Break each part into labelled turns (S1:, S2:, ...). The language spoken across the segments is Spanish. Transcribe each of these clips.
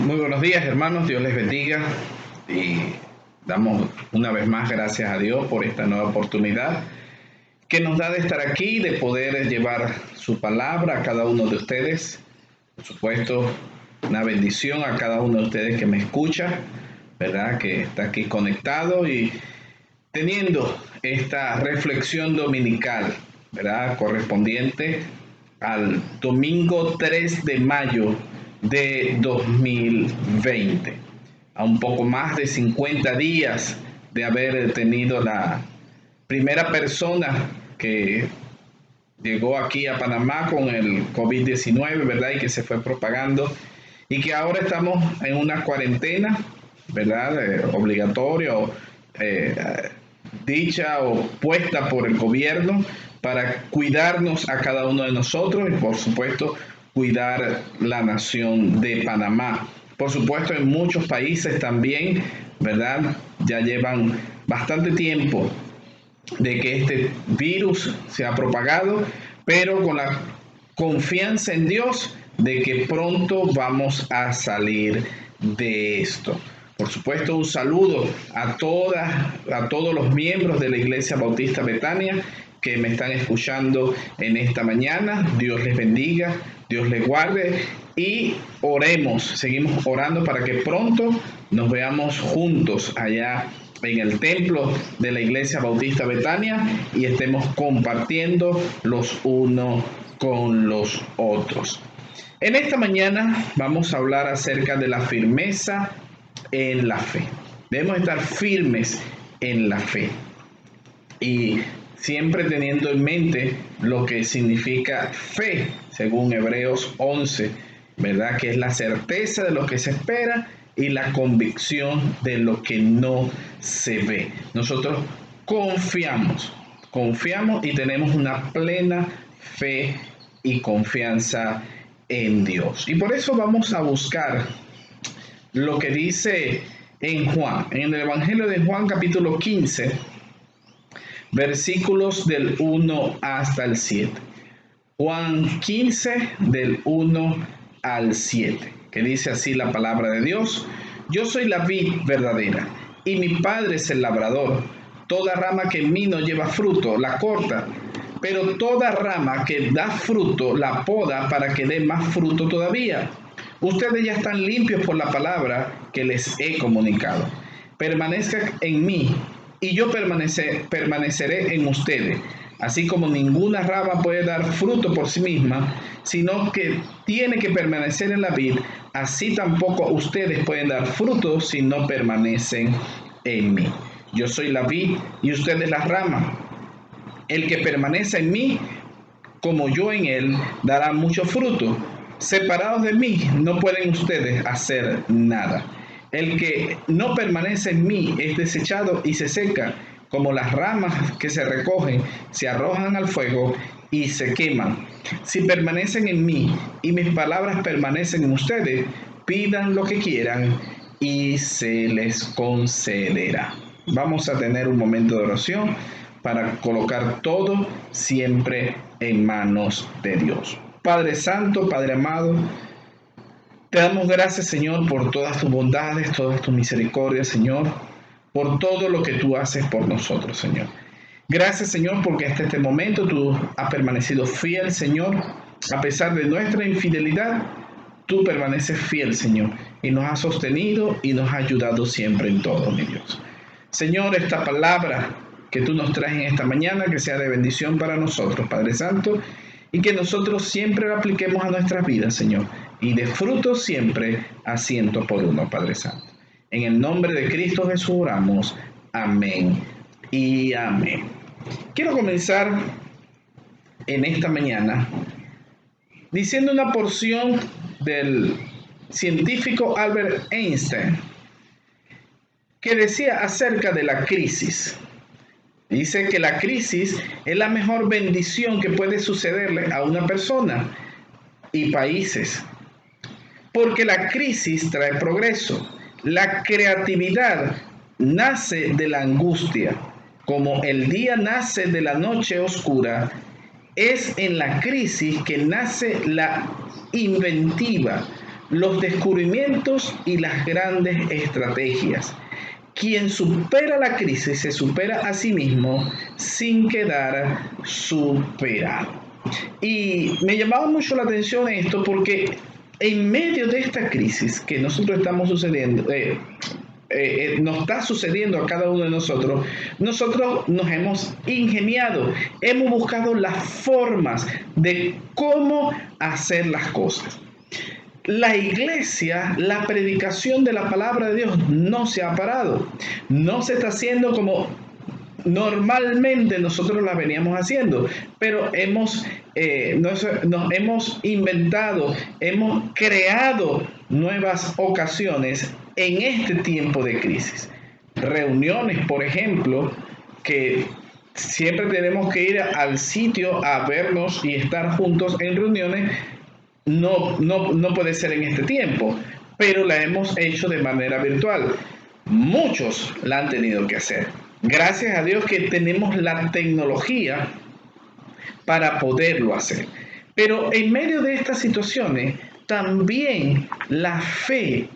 S1: Muy buenos días, hermanos, Dios les bendiga y damos una vez más gracias a Dios por esta nueva oportunidad que nos da de estar aquí, de poder llevar su palabra a cada uno de ustedes. Por supuesto, una bendición a cada uno de ustedes que me escucha, ¿verdad? Que está aquí conectado y teniendo esta reflexión dominical, ¿verdad? Correspondiente al domingo 3 de mayo de 2020, a un poco más de 50 días de haber tenido la primera persona que llegó aquí a Panamá con el COVID-19, ¿verdad? Y que se fue propagando y que ahora estamos en una cuarentena, ¿verdad? Obligatoria o dicha o puesta por el gobierno para cuidarnos a cada uno de nosotros y por supuesto cuidar la nación de Panamá. Por supuesto en muchos países también, ¿verdad? Ya llevan bastante tiempo de que este virus se ha propagado, pero con la confianza en Dios de que pronto vamos a salir de esto. Por supuesto, un saludo a todos los miembros de la Iglesia Bautista Betania que me están escuchando en esta mañana. Dios les bendiga, Dios les guarde y oremos, seguimos orando para que pronto nos veamos juntos allá en el templo de la Iglesia Bautista Betania y estemos compartiendo los unos con los otros. En esta mañana vamos a hablar acerca de la firmeza en la fe. Debemos estar firmes en la fe y siempre teniendo en mente lo que significa fe, según Hebreos 11, ¿verdad? Que es la certeza de lo que se espera y la convicción de lo que no se ve. Nosotros confiamos y tenemos una plena fe y confianza en Dios. Y por eso vamos a buscar lo que dice en Juan, en el Evangelio de Juan capítulo 15, versículos del 1 hasta el 7. Juan 15 del 1 al 7, que dice así la palabra de Dios: Yo soy la vid verdadera, y mi Padre es el labrador. Toda rama que en mí no lleva fruto, la corta, pero toda rama que da fruto, la poda para que dé más fruto todavía. Ustedes ya están limpios por la palabra que les he comunicado. Permanezcan en mí, y yo permaneceré en ustedes. Así como ninguna rama puede dar fruto por sí misma, sino que tiene que permanecer en la vid, así tampoco ustedes pueden dar fruto si no permanecen en mí. Yo soy la vid y ustedes las ramas. El que permanece en mí, como yo en él, dará mucho fruto. Separados de mí, no pueden ustedes hacer nada. El que no permanece en mí es desechado y se seca, como las ramas que se recogen, se arrojan al fuego y se queman. Si permanecen en mí y mis palabras permanecen en ustedes, pidan lo que quieran y se les concederá. Vamos a tener un momento de oración para colocar todo siempre en manos de Dios. Padre Santo, Padre amado, te damos gracias, Señor, por todas tus bondades, todas tus misericordias, Señor, por todo lo que tú haces por nosotros, Señor. Gracias, Señor, porque hasta este momento tú has permanecido fiel, Señor. A pesar de nuestra infidelidad, tú permaneces fiel, Señor, y nos has sostenido y nos has ayudado siempre en todo, mi Dios. Señor, esta palabra que tú nos traes en esta mañana, que sea de bendición para nosotros, Padre Santo, y que nosotros siempre la apliquemos a nuestras vidas, Señor, y de fruto siempre a 100 por 1, Padre Santo. En el nombre de Cristo Jesús oramos. Amén y amén. Quiero comenzar en esta mañana diciendo una porción del científico Albert Einstein, que decía acerca de la crisis. Dice que la crisis es la mejor bendición que puede sucederle a una persona y países, porque la crisis trae progreso. La creatividad nace de la angustia, como el día nace de la noche oscura. Es en la crisis que nace la inventiva, los descubrimientos y las grandes estrategias. Quien supera la crisis se supera a sí mismo sin quedar superado. Y me llamaba mucho la atención esto porque en medio de esta crisis que nosotros estamos sucediendo, nos está sucediendo a cada uno de nosotros, nosotros nos hemos ingeniado, hemos buscado las formas de cómo hacer las cosas. La iglesia, la predicación de la palabra de Dios no se ha parado, no se está haciendo como normalmente nosotros la veníamos haciendo, pero nos hemos inventado, hemos creado nuevas ocasiones en este tiempo de crisis. Reuniones, por ejemplo, que siempre tenemos que ir al sitio a vernos y estar juntos en reuniones, no puede ser en este tiempo, pero la hemos hecho de manera virtual. Muchos la han tenido que hacer. Gracias a Dios que tenemos la tecnología para poderlo hacer. Pero en medio de estas situaciones, también la fe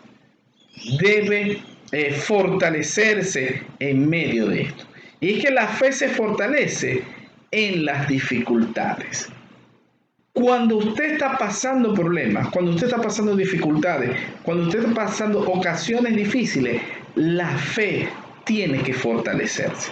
S1: debe fortalecerse en medio de esto. Y es que la fe se fortalece en las dificultades. Cuando usted está pasando problemas, cuando usted está pasando dificultades, cuando usted está pasando ocasiones difíciles, la fe tiene que fortalecerse.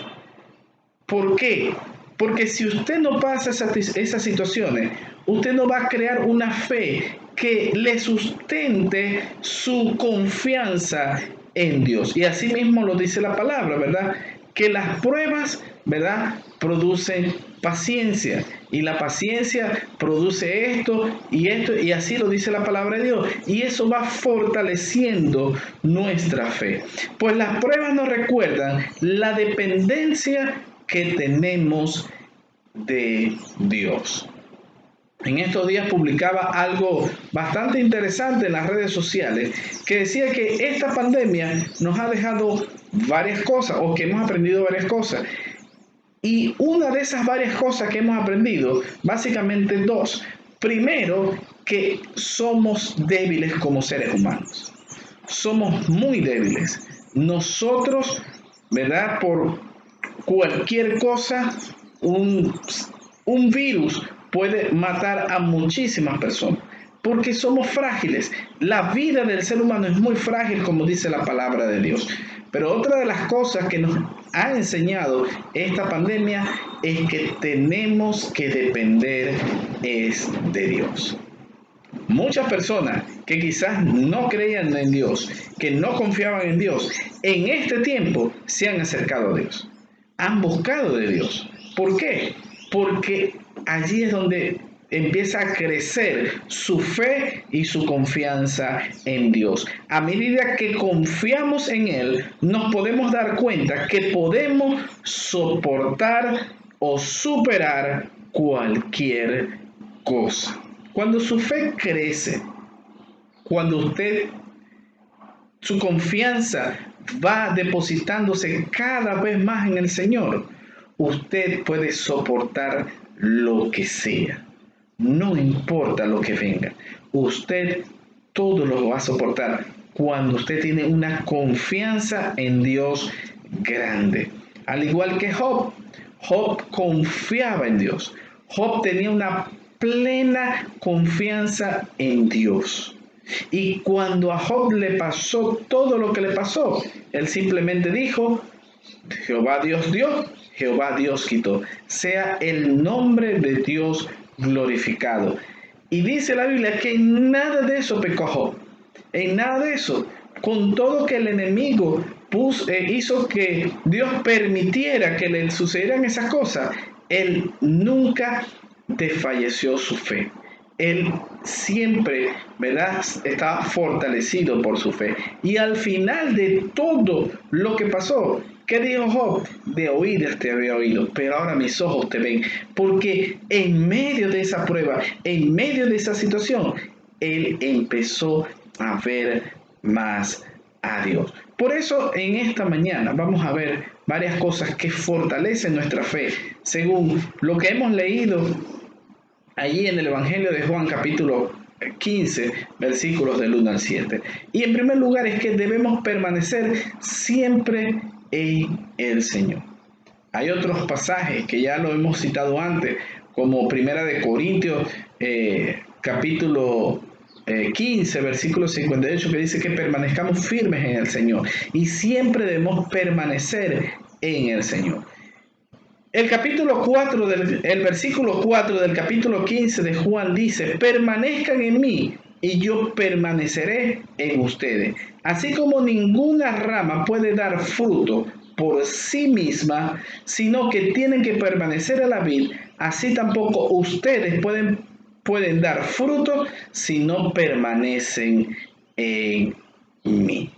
S1: ¿Por qué? Porque si usted no pasa esas situaciones, usted no va a crear una fe que le sustente su confianza en Dios. Y así mismo lo dice la palabra, ¿verdad? Que las pruebas, ¿verdad?, producen paciencia. Y la paciencia produce esto, y así lo dice la palabra de Dios. Y eso va fortaleciendo nuestra fe. Pues las pruebas nos recuerdan la dependencia que tenemos de Dios. En estos días publicaba algo bastante interesante en las redes sociales que decía que esta pandemia nos ha dejado varias cosas, o que hemos aprendido varias cosas. Y una de esas varias cosas que hemos aprendido, básicamente dos. Primero, que somos débiles como seres humanos. Somos muy débiles. Nosotros, ¿verdad?, por cualquier cosa, un virus puede matar a muchísimas personas, porque somos frágiles. La vida del ser humano es muy frágil, como dice la palabra de Dios. Pero otra de las cosas que nos ha enseñado esta pandemia es que tenemos que depender de Dios. Muchas personas que quizás no creían en Dios, que no confiaban en Dios, en este tiempo se han acercado a Dios. Han buscado de Dios. ¿Por qué? Porque allí es donde empieza a crecer su fe y su confianza en Dios. A medida que confiamos en Él, nos podemos dar cuenta que podemos soportar o superar cualquier cosa. Cuando su fe crece, cuando su confianza va depositándose cada vez más en el Señor, usted puede soportar lo que sea. No importa lo que venga. Usted todo lo va a soportar cuando usted tiene una confianza en Dios grande. Al igual que Job. Job confiaba en Dios. Job tenía una plena confianza en Dios. Y cuando a Job le pasó todo lo que le pasó, él simplemente dijo: Jehová Dios dio, Jehová Dios quitó. Sea el nombre de Dios glorificado. Y dice la Biblia que en nada de eso pecó Job. En nada de eso. Con todo que el enemigo hizo que Dios permitiera que le sucedieran esas cosas, él nunca desfalleció su fe. Él siempre, ¿verdad?, estaba fortalecido por su fe. Y al final de todo lo que pasó, ¿qué dijo Job? De oídas te había oído, pero ahora mis ojos te ven. Porque en medio de esa prueba, en medio de esa situación, él empezó a ver más a Dios. Por eso en esta mañana vamos a ver varias cosas que fortalecen nuestra fe, según lo que hemos leído allí en el Evangelio de Juan capítulo 15, versículos del 1 al 7. Y en primer lugar es que debemos permanecer siempre en el Señor. Hay otros pasajes que ya lo hemos citado antes, como Primera de Corintios, capítulo 15, versículo 58, que dice que permanezcamos firmes en el Señor. Y siempre debemos permanecer en el Señor. El versículo 4 del capítulo 15 de Juan dice: permanezcan en mí y yo permaneceré en ustedes. Así como ninguna rama puede dar fruto por sí misma, sino que tienen que permanecer a la vid, así tampoco ustedes pueden dar fruto si no permanecen en mí.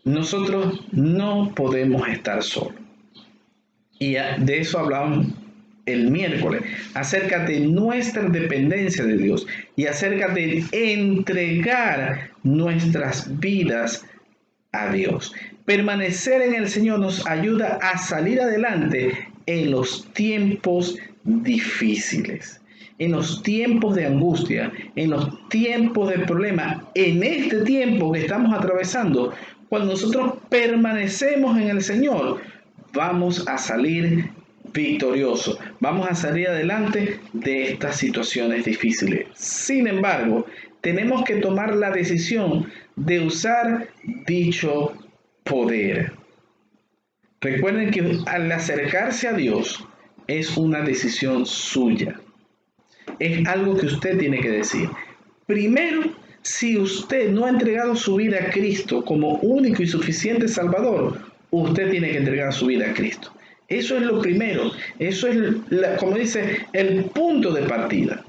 S1: Nosotros no podemos estar solos. Y de eso hablamos el miércoles, acerca de nuestra dependencia de Dios y acerca de entregar nuestras vidas a Dios. Permanecer en el Señor nos ayuda a salir adelante en los tiempos difíciles, en los tiempos de angustia, en los tiempos de problema. En este tiempo que estamos atravesando, cuando nosotros permanecemos en el Señor, vamos a salir victoriosos, vamos a salir adelante de estas situaciones difíciles. Sin embargo, tenemos que tomar la decisión de usar dicho poder. Recuerden que al acercarse a Dios es una decisión suya. Es algo que usted tiene que decir. Primero, si usted no ha entregado su vida a Cristo como único y suficiente Salvador, usted tiene que entregar su vida a Cristo. Eso es lo primero. Eso es, como dice, el punto de partida.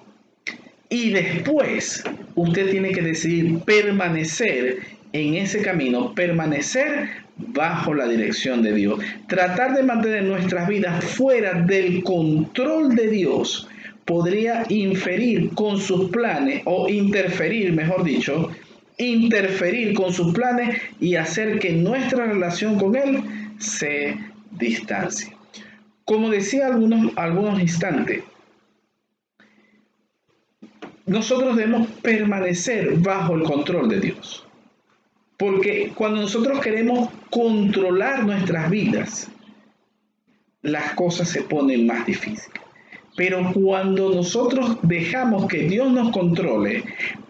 S1: Y después, usted tiene que decidir permanecer en ese camino, permanecer bajo la dirección de Dios. Tratar de mantener nuestras vidas fuera del control de Dios podría inferir con sus planes, o interferir, mejor dicho, interferir con sus planes y hacer que nuestra relación con Él se distancie. Como decía algunos instantes, nosotros debemos permanecer bajo el control de Dios. Porque cuando nosotros queremos controlar nuestras vidas, las cosas se ponen más difíciles. Pero cuando nosotros dejamos que Dios nos controle,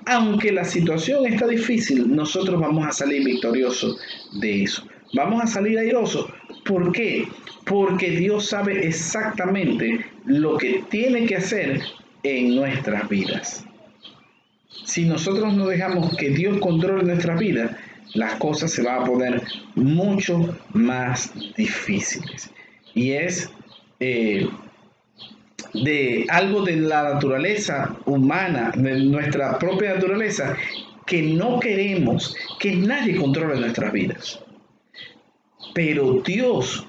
S1: aunque la situación está difícil, nosotros vamos a salir victoriosos de eso. Vamos a salir airosos. ¿Por qué? Porque Dios sabe exactamente lo que tiene que hacer en nuestras vidas. Si nosotros no dejamos que Dios controle nuestras vidas, las cosas se van a poner mucho más difíciles. Y es de algo de la naturaleza humana, de nuestra propia naturaleza, que no queremos que nadie controle nuestras vidas. Pero Dios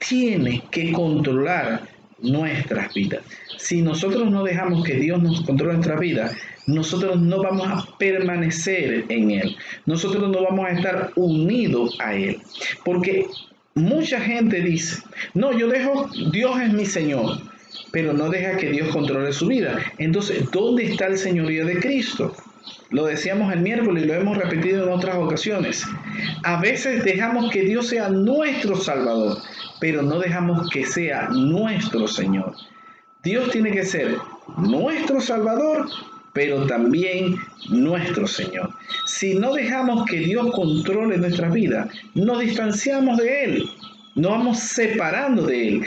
S1: tiene que controlar nuestras vidas. Si nosotros no dejamos que Dios nos controle nuestra vida, nosotros no vamos a permanecer en Él. Nosotros no vamos a estar unidos a Él. Porque mucha gente dice: no, yo dejo, Dios es mi Señor, pero no deja que Dios controle su vida. Entonces, ¿dónde está el señorío de Cristo? Lo decíamos el miércoles y lo hemos repetido en otras ocasiones. A veces dejamos que Dios sea nuestro Salvador, pero no dejamos que sea nuestro Señor. Dios tiene que ser nuestro Salvador, pero también nuestro Señor. Si no dejamos que Dios controle nuestras vidas, nos distanciamos de Él, nos vamos separando de Él.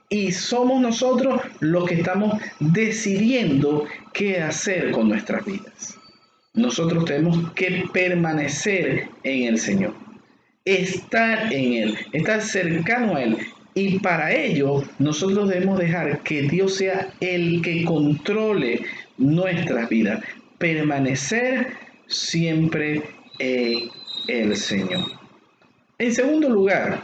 S1: Y somos nosotros los que estamos decidiendo qué hacer con nuestras vidas. Nosotros tenemos que permanecer en el Señor, estar en Él, estar cercano a Él. Y para ello nosotros debemos dejar que Dios sea el que controle nuestras vidas. Permanecer siempre en el Señor. En segundo lugar,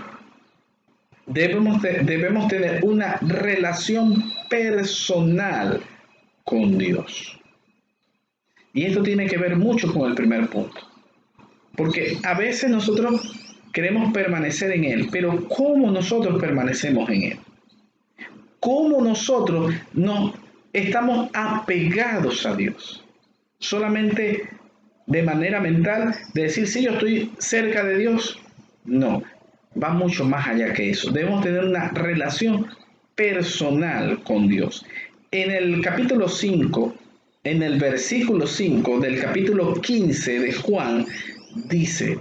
S1: debemos tener una relación personal con Dios. Y esto tiene que ver mucho con el primer punto. Porque a veces nosotros queremos permanecer en Él, pero ¿cómo nosotros permanecemos en Él? ¿Cómo nosotros nos estamos apegados a Dios? solamente de manera mental, de decir, sí, yo estoy cerca de Dios. No, va mucho más allá que eso. Debemos tener una relación personal con Dios. En el capítulo 5, en el versículo 5 del capítulo 15 de Juan, dice,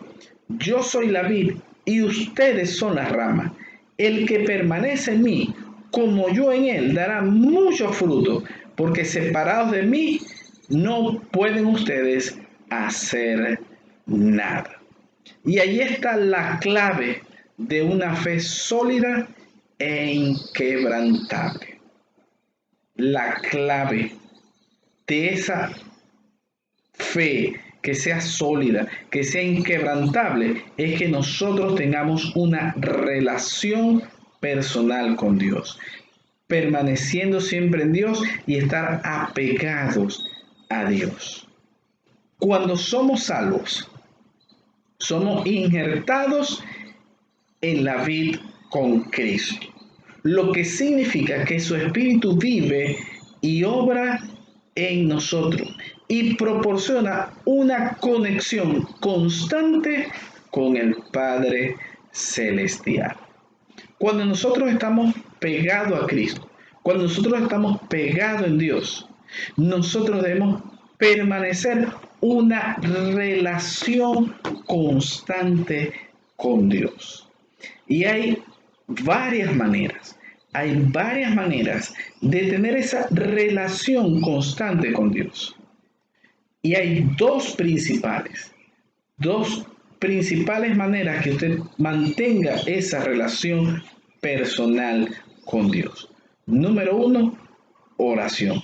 S1: yo soy la vid y ustedes son las ramas. El que permanece en mí, como yo en él, dará mucho fruto, porque separados de mí no pueden ustedes hacer nada. Y ahí está la clave de una fe sólida e inquebrantable. La clave de esa fe que sea sólida, que sea inquebrantable, es que nosotros tengamos una relación personal con Dios, permaneciendo siempre en Dios y estar apegados a Dios. Cuando somos salvos, somos injertados en la vid con Cristo, lo que significa que su Espíritu vive y obra en nosotros y proporciona una conexión constante con el Padre Celestial. Cuando nosotros estamos pegados a Cristo, cuando nosotros estamos pegados en Dios, nosotros debemos permanecer una relación constante con Dios. Y hay varias maneras de tener esa relación constante con Dios. Y hay dos principales maneras que usted mantenga esa relación personal con Dios. Número 1, oración.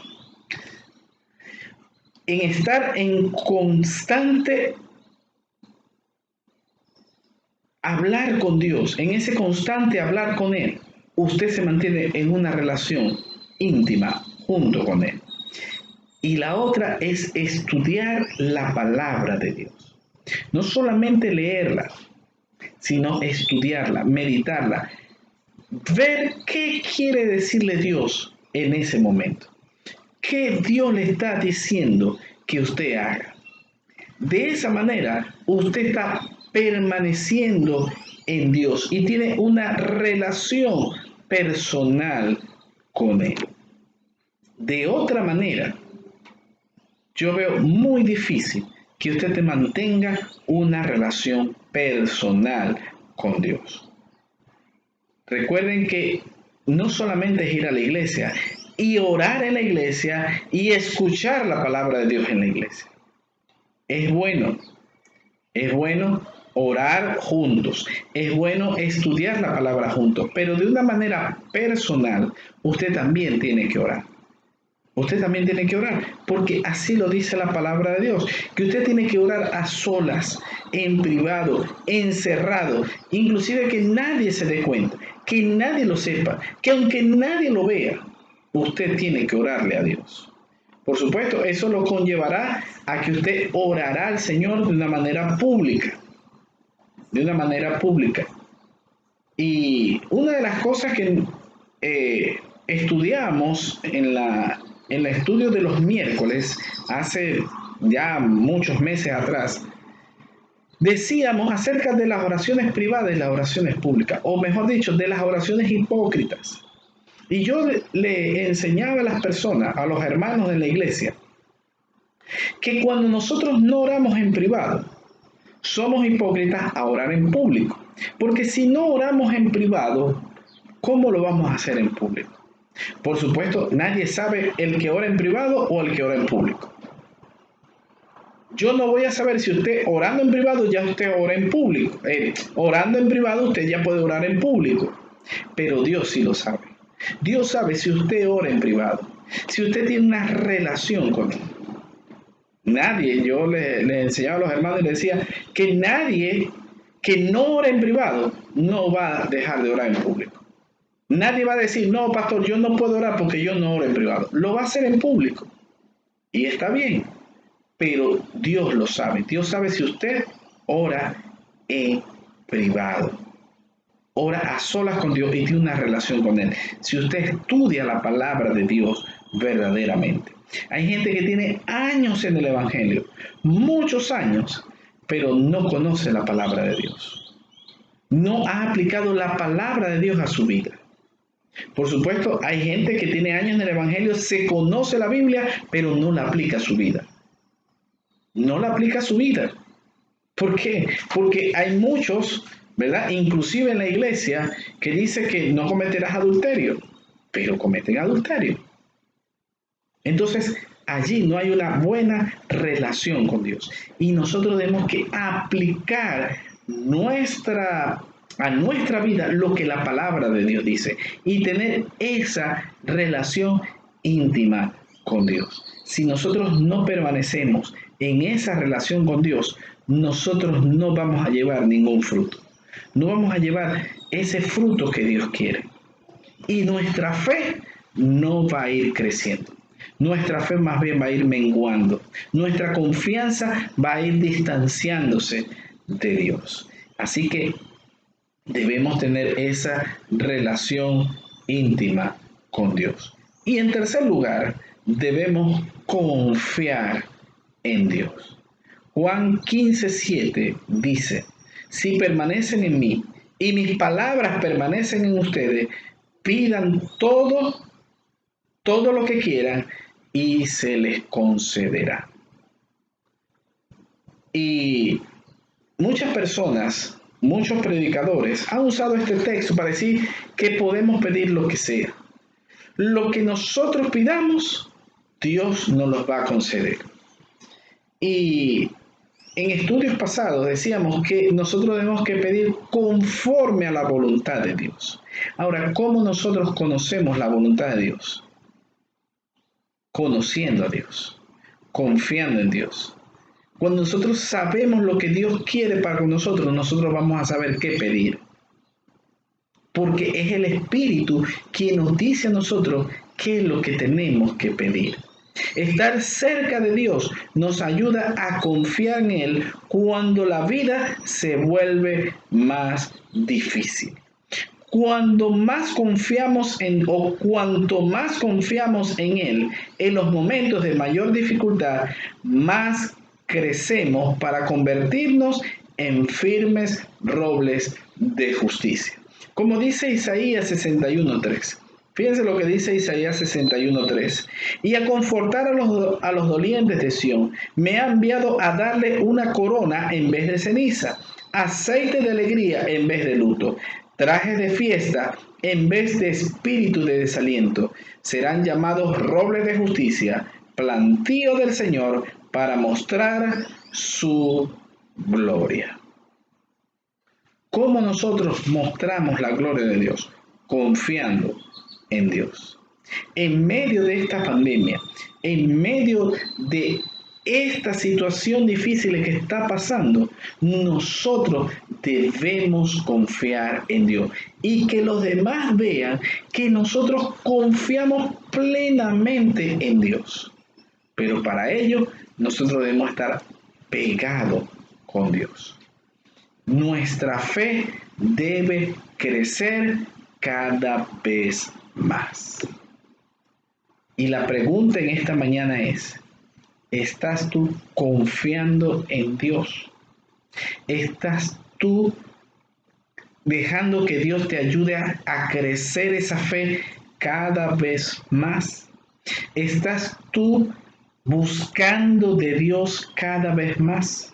S1: En estar en constante hablar con Dios, en ese constante hablar con Él, usted se mantiene en una relación íntima junto con Él. Y la otra es estudiar la palabra de Dios. No solamente leerla, sino estudiarla, meditarla, ver qué quiere decirle Dios en ese momento. ¿Qué Dios le está diciendo que usted haga? De esa manera, usted está permaneciendo en Dios y tiene una relación personal con Él. De otra manera, yo veo muy difícil que usted te mantenga una relación personal con Dios. Recuerden que no solamente es ir a la iglesia y orar en la iglesia y escuchar la palabra de Dios en la iglesia. Es bueno orar juntos, es bueno estudiar la palabra juntos, pero de una manera personal, usted también tiene que orar. Usted también tiene que orar, porque así lo dice la palabra de Dios, que usted tiene que orar a solas, en privado, encerrado, inclusive que nadie se dé cuenta, que nadie lo sepa, que aunque nadie lo vea, usted tiene que orarle a Dios. Por supuesto, eso lo conllevará a que usted orará al Señor de una manera pública, Y una de las cosas que estudiamos en el estudio de los miércoles, hace ya muchos meses atrás, decíamos acerca de las oraciones privadas y las oraciones públicas, o mejor dicho, de las oraciones hipócritas. Y yo le enseñaba a las personas, a los hermanos de la iglesia, que cuando nosotros no oramos en privado, somos hipócritas a orar en público. Porque si no oramos en privado, ¿cómo lo vamos a hacer en público? Por supuesto, nadie sabe el que ora en privado o el que ora en público. Yo no voy a saber si usted orando en privado ya usted ora en público. Orando en privado usted ya puede orar en público. Pero Dios sí lo sabe. Dios sabe si usted ora en privado, si usted tiene una relación con Él. Nadie, yo le enseñaba a los hermanos y les decía que nadie que no ora en privado no va a dejar de orar en público. Nadie va a decir, no, pastor, yo no puedo orar porque yo no oro en privado. Lo va a hacer en público. Y está bien. Pero Dios lo sabe. Dios sabe si usted ora en privado. Ora a solas con Dios y tiene una relación con Él. Si usted estudia la palabra de Dios verdaderamente. Hay gente que tiene años en el Evangelio, muchos años, pero no conoce la palabra de Dios. No ha aplicado la palabra de Dios a su vida. Por supuesto, hay gente que tiene años en el Evangelio, se conoce la Biblia, pero no la aplica a su vida. No la aplica a su vida. ¿Por qué? Porque hay muchos, ¿verdad? Inclusive en la iglesia, que dice que no cometerás adulterio, pero cometen adulterio. Entonces, allí no hay una buena relación con Dios. Y nosotros tenemos que aplicar a nuestra vida lo que la palabra de Dios dice y tener esa relación íntima con Dios. Si nosotros no permanecemos en esa relación con Dios, nosotros no vamos a llevar ningún fruto. No vamos a llevar ese fruto que Dios quiere. Y nuestra fe no va a ir creciendo. Nuestra fe más bien va a ir menguando. Nuestra confianza va a ir distanciándose de Dios. Así que debemos tener esa relación íntima con Dios. Y en tercer lugar, debemos confiar en Dios. Juan 15:7 dice, si permanecen en mí y mis palabras permanecen en ustedes, pidan todo lo que quieran y se les concederá. Y muchas personas, muchos predicadores han usado este texto para decir que podemos pedir lo que sea. Lo que nosotros pidamos, Dios nos los va a conceder. Y en estudios pasados decíamos que nosotros tenemos que pedir conforme a la voluntad de Dios. Ahora, ¿cómo nosotros conocemos la voluntad de Dios? Conociendo a Dios, confiando en Dios. Cuando nosotros sabemos lo que Dios quiere para nosotros, nosotros vamos a saber qué pedir. Porque es el Espíritu quien nos dice a nosotros qué es lo que tenemos que pedir. Estar cerca de Dios nos ayuda a confiar en Él cuando la vida se vuelve más difícil. Cuanto más confiamos en Él en los momentos de mayor dificultad, más crecemos para convertirnos en firmes robles de justicia. Como dice Isaías 61:3. Fíjense lo que dice Isaías 61:3. Y a confortar a los dolientes de Sión, me ha enviado a darle una corona en vez de ceniza, aceite de alegría en vez de luto, trajes de fiesta en vez de espíritu de desaliento. Serán llamados robles de justicia, plantío del Señor, para mostrar su gloria. ¿Cómo nosotros mostramos la gloria de Dios? Confiando en Dios. En medio de esta pandemia, en medio de esta situación difícil que está pasando, nosotros debemos confiar en Dios y que los demás vean que nosotros confiamos plenamente en Dios. Pero para ello, nosotros debemos estar pegados con Dios. Nuestra fe debe crecer cada vez más. Y la pregunta en esta mañana es, ¿estás tú confiando en Dios? ¿Estás tú dejando que Dios te ayude a crecer esa fe cada vez más? ¿Estás tú buscando de Dios cada vez más?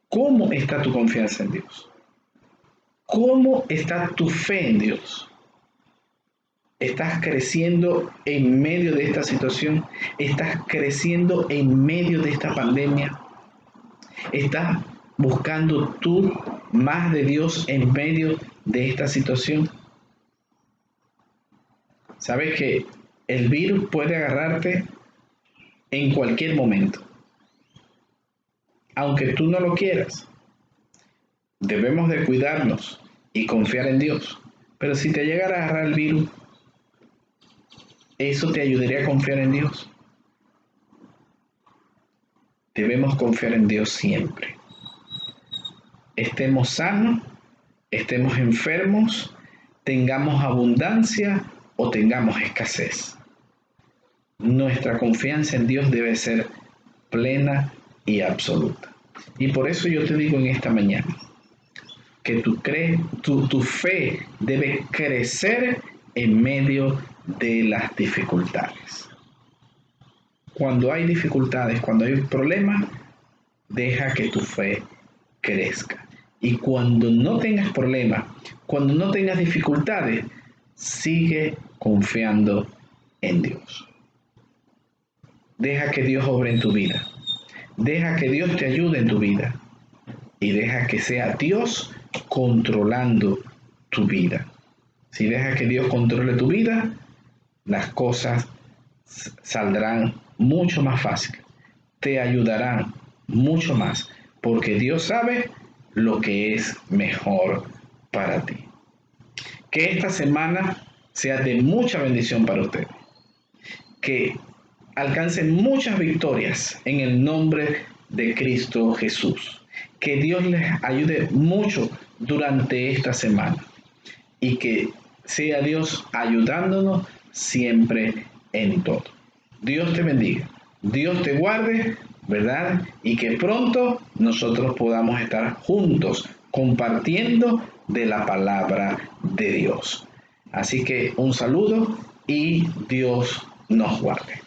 S1: ¿Cómo está tu confianza en Dios? ¿Cómo está tu fe en Dios? ¿Estás creciendo en medio de esta situación? ¿Estás creciendo en medio de esta pandemia? ¿Estás buscando tú más de Dios en medio de esta situación? Sabes que el virus puede agarrarte en cualquier momento, aunque tú no lo quieras. Debemos de cuidarnos y confiar en Dios. Pero si te llegara a agarrar el virus, ¿eso te ayudaría a confiar en Dios? Debemos confiar en Dios siempre. Estemos sanos, estemos enfermos, tengamos abundancia o tengamos escasez. nuestra confianza en Dios debe ser plena y absoluta. Y por eso yo te digo en esta mañana que tu fe debe crecer en medio de las dificultades. Cuando hay dificultades, cuando hay problemas, deja que tu fe crezca. Y cuando no tengas problemas, cuando no tengas dificultades, sigue confiando en Dios. Deja que Dios obre en tu vida. Deja que Dios te ayude en tu vida. Y deja que sea Dios controlando tu vida. Si dejas que Dios controle tu vida, las cosas saldrán mucho más fáciles. Te ayudarán mucho más, porque Dios sabe lo que es mejor para ti. Que esta semana sea de mucha bendición para usted. Que alcancen muchas victorias en el nombre de Cristo Jesús. Que Dios les ayude mucho durante esta semana y que sea Dios ayudándonos siempre en todo. Dios te bendiga, Dios te guarde, ¿verdad? Y que pronto nosotros podamos estar juntos compartiendo de la palabra de Dios. Así que un saludo y Dios nos guarde.